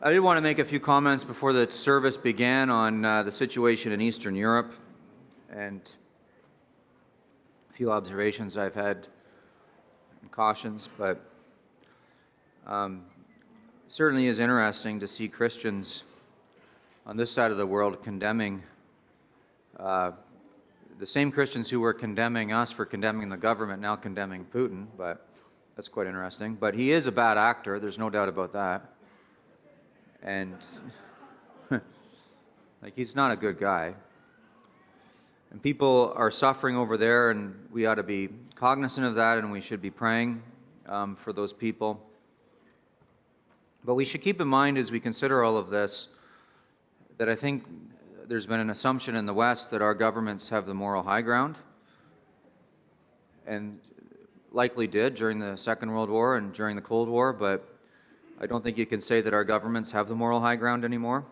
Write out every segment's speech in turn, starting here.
I did want to make a few comments before the service began on the situation in Eastern Europe and a few observations I've had and cautions, but certainly is interesting to see Christians on this side of the world condemning the same Christians who were condemning us for condemning the government now condemning Putin, but that's quite interesting. But he is a bad actor, there's no doubt about that. And he's not a good guy. And people are suffering over there, and we ought to be cognizant of that, and we should be praying for those people. But we should keep in mind as we consider all of this that I think there's been an assumption in the West that our governments have the moral high ground, and likely did during the Second World War and during the Cold War, but I don't think you can say that our governments have the moral high ground anymore.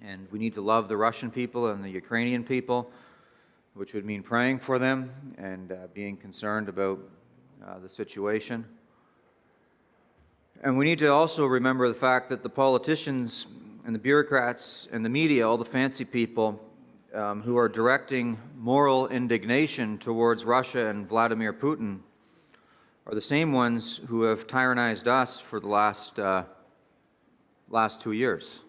And we need to love the Russian people and the Ukrainian people, which would mean praying for them and being concerned about the situation. And we need to also remember the fact that the politicians and the bureaucrats and the media, all the fancy people who are directing moral indignation towards Russia and Vladimir Putin are the same ones who have tyrannized us for the last 2 years.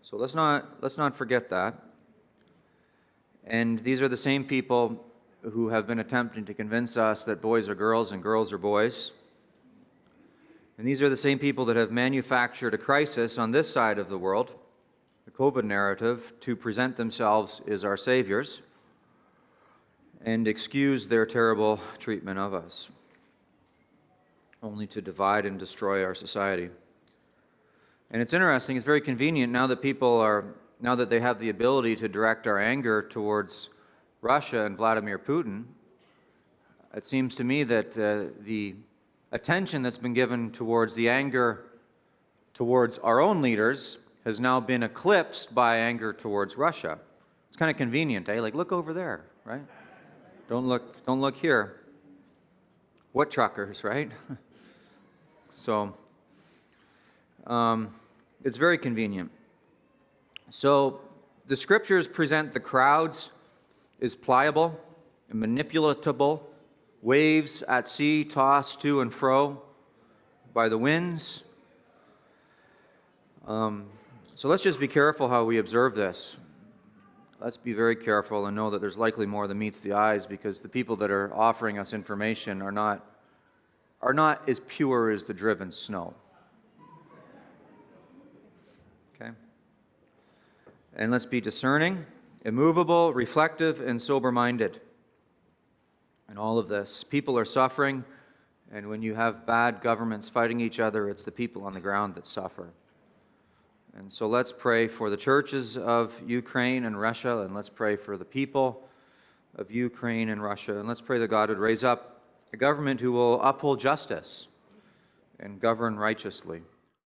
So let's not forget that. And these are the same people who have been attempting to convince us that boys are girls and girls are boys. And these are the same people that have manufactured a crisis on this side of the world, the COVID narrative, to present themselves as our saviors and excuse their terrible treatment of us, only to divide and destroy our society. And it's interesting, it's very convenient now that now that they have the ability to direct our anger towards Russia and Vladimir Putin. It seems to me that the attention that's been given towards the anger towards our own leaders has now been eclipsed by anger towards Russia. It's kind of convenient, eh? Like, look over there, right? Don't look here. What truckers, right? So it's very convenient. So the scriptures present the crowds as pliable and manipulatable, waves at sea tossed to and fro by the winds. So let's just be careful how we observe this. Let's be very careful and know that there's likely more than meets the eyes, because the people that are offering us information are not as pure as the driven snow. Okay? And let's be discerning, immovable, reflective, and sober-minded. In all of this, people are suffering, and when you have bad governments fighting each other, it's the people on the ground that suffer. And so let's pray for the churches of Ukraine and Russia, and let's pray for the people of Ukraine and Russia, and let's pray that God would raise up a government who will uphold justice and govern righteously.